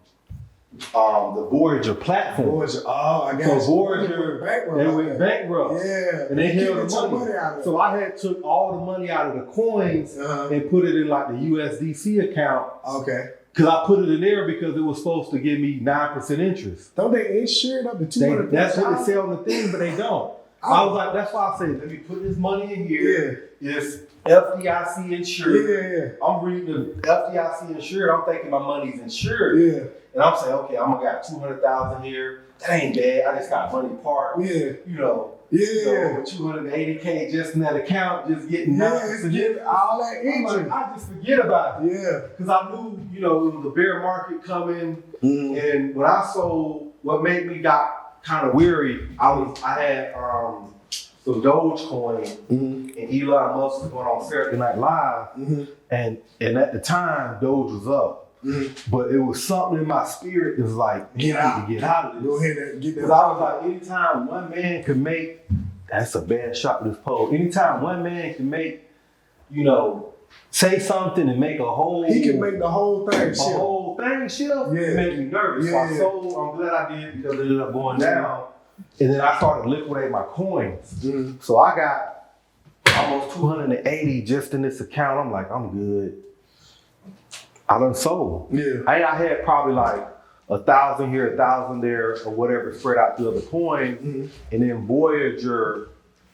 Speaker 1: the Voyager platform.
Speaker 2: I got
Speaker 1: so Voyager, they went bankrupt.
Speaker 2: Yeah.
Speaker 1: And they held
Speaker 2: the
Speaker 1: the money
Speaker 2: out of it.
Speaker 1: So I had took all the money out of the coins and put it in like the USDC account.
Speaker 2: Okay.
Speaker 1: Because I put it in there because it was supposed to give me 9% interest.
Speaker 2: Don't they insure it up to $200,000?
Speaker 1: That's what they say on the thing, but they don't. I was like, that's why I said, let me put this money in here.
Speaker 2: Yeah.
Speaker 1: It's FDIC insured.
Speaker 2: Yeah.
Speaker 1: I'm reading the FDIC insured. I'm thinking my money's insured.
Speaker 2: Yeah.
Speaker 1: And I'm saying, okay, I'm gonna got 200,000 here. That ain't bad. I just got money parked.
Speaker 2: Yeah.
Speaker 1: So 280K just in that account, just getting
Speaker 2: forget all that interest.
Speaker 1: I just forget about it.
Speaker 2: Yeah.
Speaker 1: Because I knew, it was a bear market coming. And when I sold, what made me got kind of weary, I had some Dogecoin and Elon Musk was going on Saturday Night Live. And at the time, Doge was up. But it was something in my spirit that was like,
Speaker 2: get out
Speaker 1: of this.
Speaker 2: Go ahead and get that.
Speaker 1: Because I was like, anytime one man could make, that's a bad shot with this pole. Anytime one man can make, say something and make a whole.
Speaker 2: He can make the whole thing shift.
Speaker 1: It made me nervous.
Speaker 2: Yeah.
Speaker 1: So I sold, I'm glad I did because it ended up going down. And then I started liquidating my coins. So I got almost 280 just in this account. I'm like, I'm good. I done sold.
Speaker 2: Yeah.
Speaker 1: I had probably like 1,000 here, 1,000 there, or whatever, spread out the other coin. And then Voyager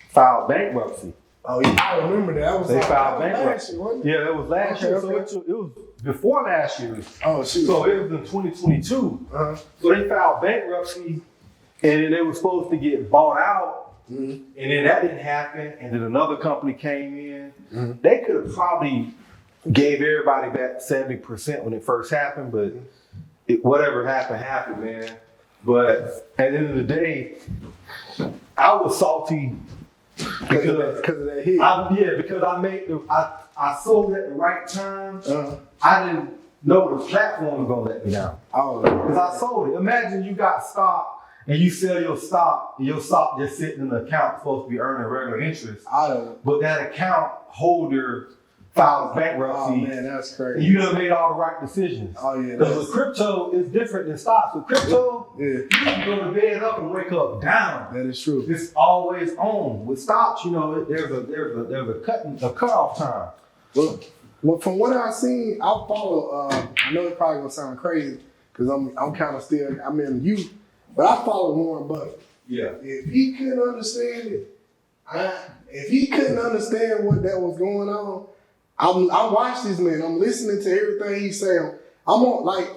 Speaker 1: filed bankruptcy.
Speaker 2: Oh yeah, I remember that.
Speaker 1: They filed bankruptcy.
Speaker 2: Last year, wasn't it?
Speaker 1: Yeah, that was last year. So it was before last year.
Speaker 2: Oh shoot.
Speaker 1: So it was in 2022. So they filed bankruptcy, and then they were supposed to get bought out, and then that didn't happen. And then another company came in. They could have probably gave everybody back 70% when it first happened, but whatever happened, man. But at the end of the day, I was salty
Speaker 2: Because of that hit.
Speaker 1: Because I sold at the right time.
Speaker 2: Uh-huh.
Speaker 1: I didn't know the platform was gonna let me down.
Speaker 2: Oh,
Speaker 1: Because I sold it. Imagine you got stock and you sell your stock, and your stock just sitting in an account supposed to be earning regular interest.
Speaker 2: I don't.
Speaker 1: But that account holder files
Speaker 2: Oh
Speaker 1: bankruptcy.
Speaker 2: man, that's
Speaker 1: And
Speaker 2: crazy.
Speaker 1: you done made all the right decisions.
Speaker 2: Oh yeah,
Speaker 1: Because with crypto, it's different than stocks. With crypto,
Speaker 2: yeah,
Speaker 1: you can go to bed up and wake up down.
Speaker 2: that is true.
Speaker 1: It's always on. With stocks, there's a cutoff time.
Speaker 2: Well, from what I've seen, I follow. I know it's probably gonna sound crazy because I'm kind of still. I'm in youth, but I follow Warren Buffett.
Speaker 1: Yeah.
Speaker 2: If he couldn't understand it, if he couldn't understand what that was going on, I watch this man. I'm listening to everything he's saying. I'm on like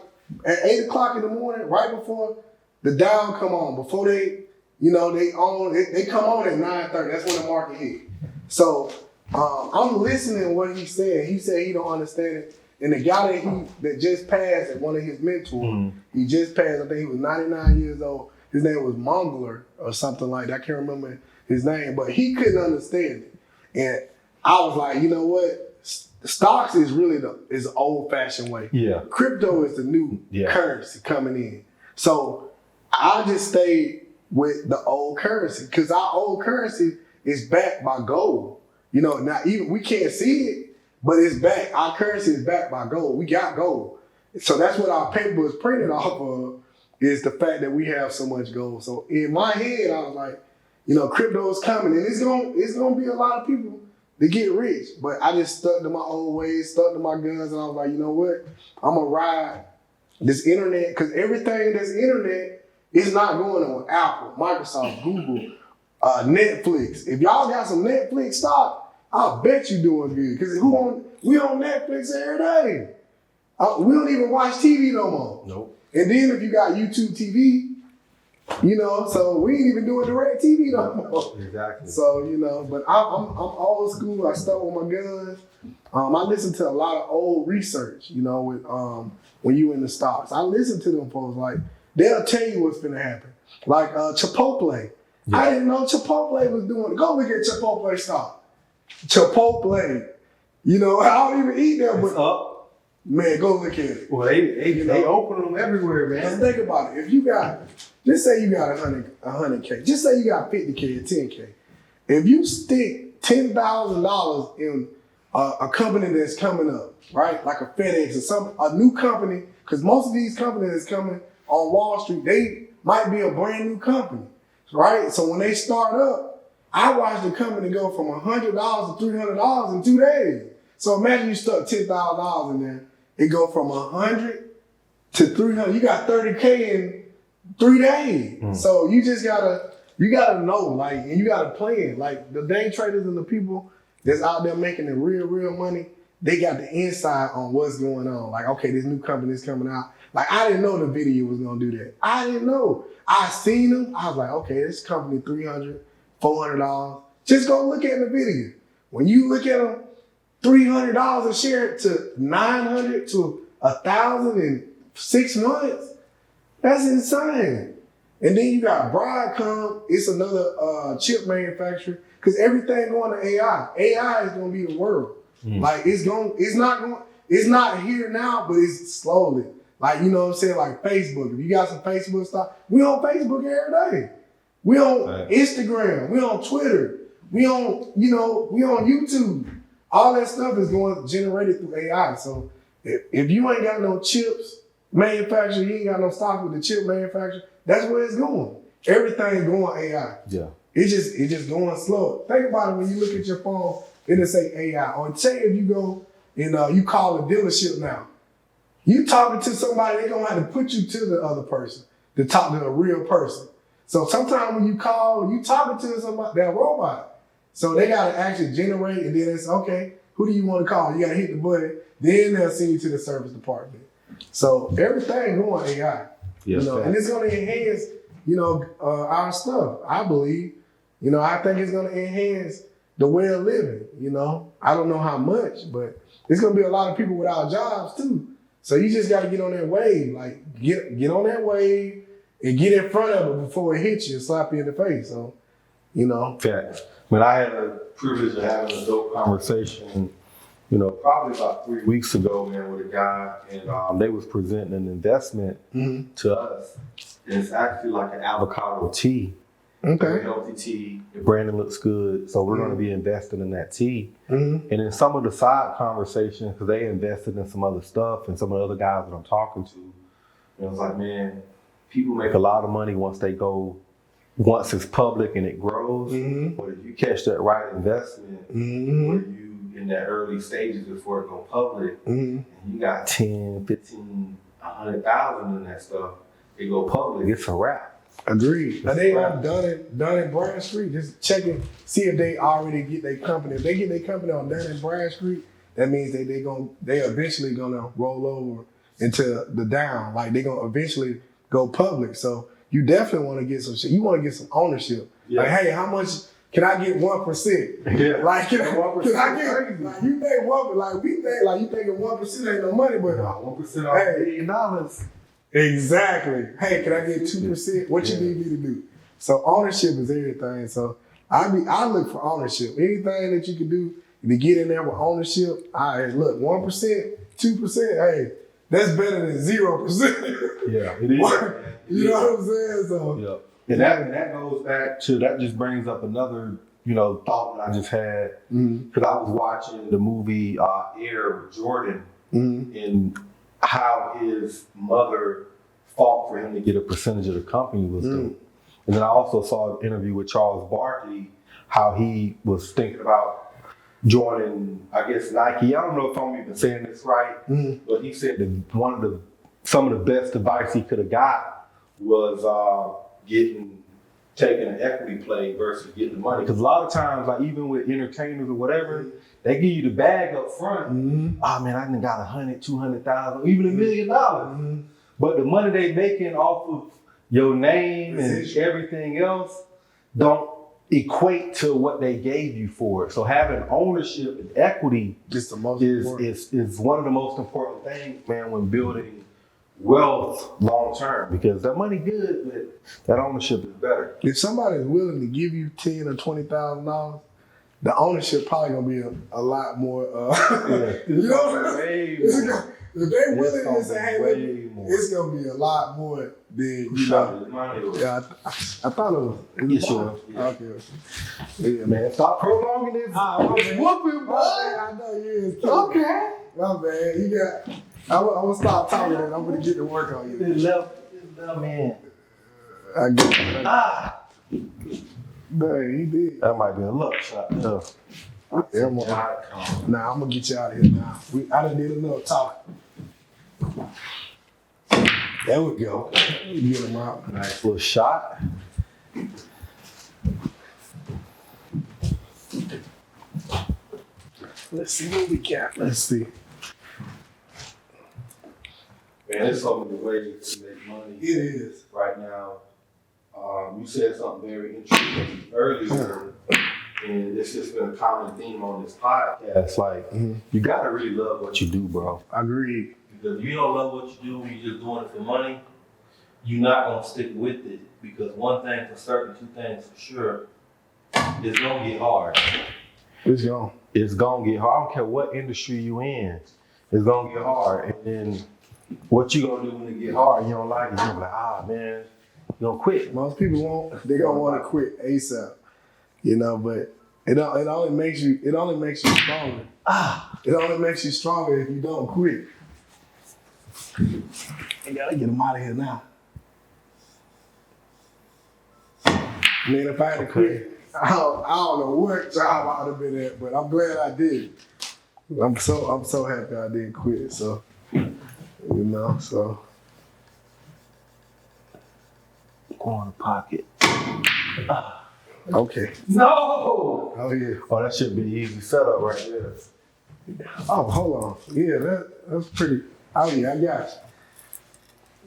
Speaker 2: at 8 o'clock in the morning, right before the Dow come on, before they come on at 9:30. That's when the market hit. So I'm listening to what he's saying. He said he don't understand it. And the guy that just passed at one of his mentors, he just passed. I think he was 99 years old. His name was Mongler or something like that. I can't remember his name, but he couldn't understand it. And I was like, you know what? Stocks is really is an old-fashioned way.
Speaker 1: Yeah.
Speaker 2: Crypto is the new currency coming in. So I just stayed with the old currency because our old currency is backed by gold. Not even we can't see it, but it's back. Our currency is backed by gold. We got gold. So that's what our paper is printed off of, is the fact that we have so much gold. So in my head, I was like, crypto is coming, and it's gonna be a lot of people to get rich. But I just stuck to my old ways, stuck to my guns, and I was like, you know what? I'm gonna ride this internet, because everything that's internet is not going on Apple, Microsoft, Google, Netflix. If y'all got some Netflix stock, I'll bet you doing good. Because we on Netflix every day. We don't even watch TV no more.
Speaker 1: Nope.
Speaker 2: And then if you got YouTube TV, so we ain't even doing direct TV no more.
Speaker 1: Exactly.
Speaker 2: So, but I'm old school. I stuck with my guns. I listen to a lot of old research, with when you in the stocks. I listen to them folks, like, they'll tell you what's gonna happen. Like Chipotle. Yeah. I didn't know Chipotle was doing it. Go look at Chipotle stock. Chipotle. I don't even eat that, but
Speaker 1: up.
Speaker 2: Man, go look at it.
Speaker 1: Well, they open them everywhere, man.
Speaker 2: Just think about it. If you got, just say you got 100K. Just say you got 50K or 10K. If you stick $10,000 in a company that's coming up, right? Like a FedEx or a new company, because most of these companies that's coming on Wall Street, they might be a brand new company, right? So when they start up, I watched the company go from $100 to $300 in 2 days. So imagine you stuck $10,000 in there. It go from 100 to 300. You got 30K in 3 days. So you just gotta know, and you gotta plan. Like the day traders and the people that's out there making the real money, they got the insight on what's going on. Like, okay, this new company is coming out. Like, I didn't know the video was gonna do that. I didn't know. I seen them. I was like, okay, this company $300, $400. Just go look at the video. When you look at them, $300 a share to $900 to $1,000 in 6 months. That's insane. And then you got Broadcom. It's another chip manufacturer, because everything going to AI. AI is going to be the world. Like it's not here now, but it's slowly. Like, you know what I'm saying? Like Facebook. If you got some Facebook stock, we on Facebook every day. We on Instagram. We on Twitter. We on YouTube. All that stuff is generated through AI. So if you ain't got no chips manufacturer, you ain't got no stock with the chip manufacturer, that's where it's going. Everything's going AI. Yeah. It's just going slow. Think about it when you look at your phone, it'll say AI. Or say if you go and you call a dealership now, you talking to somebody, they're gonna have to put you to the other person to talk to a real person. So sometimes when you call, you talking to somebody, that robot. So they gotta actually generate, and then it's okay, who do you want to call? You gotta hit the button, then they'll send you to the service department. So everything going AI. Yes, and it's gonna enhance, our stuff, I believe. I think it's gonna enhance the way of living, I don't know how much, but it's gonna be a lot of people without jobs too. So you just gotta get on that wave, like get on that wave and get in front of it before it hits you and slap you in the face. So,
Speaker 1: Fact. When I had a privilege of having a dope conversation, probably about 3 weeks ago, man, with a guy, and they was presenting an investment to us. And it's actually like an avocado tea.
Speaker 2: Okay.
Speaker 1: Healthy tea. The branding looks good, so we're going to be investing in that tea. And in some of the side conversations, because they invested in some other stuff, and some of the other guys that I'm talking to, it was like, man, people make a lot of money once it's public and it grows. But if you catch that right investment, where you in that early stages before it go public, and you got 10, 15, 100,000 in that stuff, it go public, it's a wrap.
Speaker 2: Agreed. And they have done it Bradstreet. Just check it, see if they already get their company. If they get their company on Dun & Bradstreet, that means they eventually gonna roll over into the down. Like they gonna eventually go public. So you definitely want to get some shit. You want to get some ownership. Yeah. Like, hey, how much can I get 1%?
Speaker 1: Yeah.
Speaker 2: Like, can I get? Like, you think 1%? Like we think, like you thinking 1% ain't no money, but
Speaker 1: 1% off $1 billion.
Speaker 2: Exactly. Hey, can I get 2%? What you need me to do? So ownership is everything. So I look for ownership. Anything that you can do to get in there with ownership. Look, 1%, 2%. Hey, that's better than 0%.
Speaker 1: Yeah, it is.
Speaker 2: You know what I'm saying? So
Speaker 1: yeah. And that goes back to, that just brings up another thought that I just had, because I was watching the movie Air with Jordan, and how his mother fought for him to get a percentage of the company was dope. And then I also saw an interview with Charles Barkley, how he was thinking about joining, I guess, Nike. I don't know if I'm even saying this right, but he said that some of the best advice he could have got was taking an equity play versus getting the money. Because a lot of times, like even with entertainers or whatever, they give you the bag up front. Oh man, I done got 100, 200,000, even $1 million. But the money they making off of your name and everything else don't equate to what they gave you for it. So having ownership and equity is one of the most important things, man, when building wealth long term, because that money good, but that ownership is better.
Speaker 2: If somebody is willing to give you $10,000 or $20,000, the ownership probably gonna be a lot more. You know what I'm saying? If they willing to say, "Hey, it's gonna be a lot more than you know." Yeah, I thought it was.
Speaker 1: Yeah, sure.
Speaker 2: Okay.
Speaker 1: Yeah, man, stop prolonging this.
Speaker 2: Whooping, boy. I know you is. Okay. My man, you got. I'm gonna stop talking and I'm gonna get to work on you.
Speaker 1: This left man.
Speaker 2: I get it. Man, he did.
Speaker 1: That might be a luck shot.
Speaker 2: Nah, I'm gonna get you out of here now. I done did enough talking. There we go. Get him out.
Speaker 1: Nice little shot.
Speaker 2: Let's see what we got. Let's see.
Speaker 1: Man, there's so many ways to make money.
Speaker 2: It is.
Speaker 1: Right now. You said something very interesting earlier, and it's just been a common theme on this podcast. Like, you gotta really love what you do, bro.
Speaker 2: I agree.
Speaker 3: Because if you don't love what you do, you're just doing it for money, you're not gonna stick with it. Because one thing for certain, two things for sure, it's gonna get hard.
Speaker 2: It's gone.
Speaker 1: It's gonna get hard. I don't care what industry you in. It's gonna get hard. And then what you gonna do when it get hard? You don't like it. You're gonna be like, man, you gonna quit.
Speaker 2: Most people won't. They gonna want to quit ASAP. But it only makes you stronger. It only makes you stronger if you don't quit. I gotta get them out of here now. Man, if I had to quit, I don't know what job I would have been at, but I'm glad I did. I'm so happy I didn't quit. So, so.
Speaker 1: Go in the pocket.
Speaker 2: Okay.
Speaker 1: No!
Speaker 2: Oh yeah.
Speaker 1: Oh, that should be an easy setup right there.
Speaker 2: Oh, hold on. Yeah, that's pretty. Oh yeah, I got you.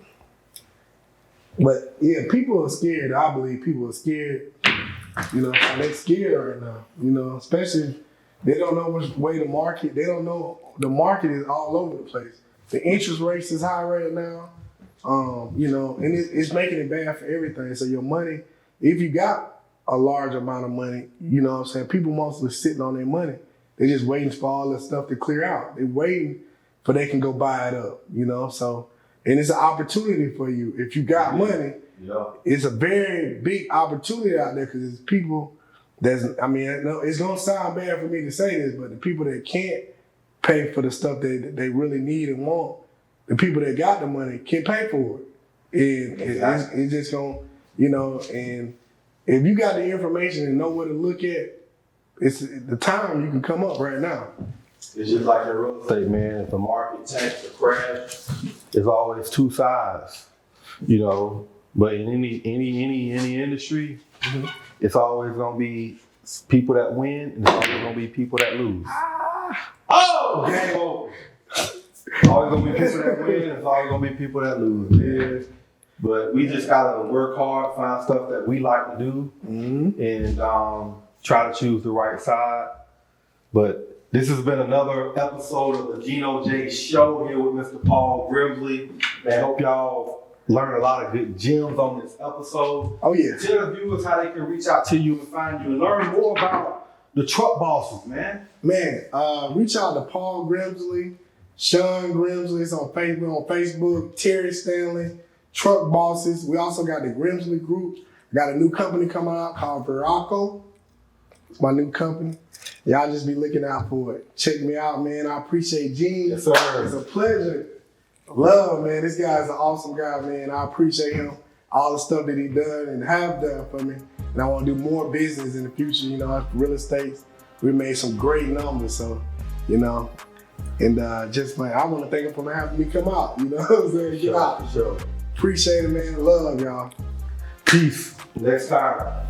Speaker 2: But yeah, people are scared. I believe people are scared. They're scared right now. Especially they don't know which way the market. They don't know the market is all over the place. The interest rates is high right now. And it's making it bad for everything. So your money, if you got a large amount of money. You know what I'm saying? People mostly sitting on their money. They're just waiting for all this stuff to clear out. They're waiting for they can go buy it up, you know? So, and it's an opportunity for you. If you got money, it's a very big opportunity out there because it's people I mean, it's gonna sound bad for me to say this, but the people that can't pay for the stuff that they really need and want, the people that got the money can pay for it. And it's just gonna, you know, and if you got the information and know where to look at, it's the time you can come up right now.
Speaker 3: It's just like in real estate, man. If the market tanks or crash, there's always two sides, you know. But in any industry, it's always gonna be people that win, and it's always gonna be people that lose. Oh, game over. It's always gonna be people that win, and it's always gonna be people that lose. Man. But we just gotta work hard, find stuff that we like to do, and try to choose the right side. But this has been another episode of the Geno J Show here with Mr. Paul Grimsley. Man, I hope y'all learned a lot of good gems on this episode.
Speaker 2: Oh yeah.
Speaker 3: Tell the viewers how they can reach out to you and find you and learn more about the truck bosses, man.
Speaker 2: Man, reach out to Paul Grimsley, Sean Grimsley. It's on Facebook, Terry Stanley, Truck Bosses. We also got the Grimsley Group. Got a new company coming out called Veraco. It's my new company. Y'all just be looking out for it. Check me out, man. I appreciate Gene.
Speaker 3: Yes, sir.
Speaker 2: It's a pleasure. Love, man. This guy's an awesome guy, man. I appreciate him, all the stuff that he done and have done for me. And I want to do more business in the future, you know, real estate. We made some great numbers, so, you know. And just, man, I want to thank him for having me come out, you know what I'm saying? Get out.
Speaker 3: Sure.
Speaker 2: Appreciate it, man. Love, y'all.
Speaker 3: Peace. Next time.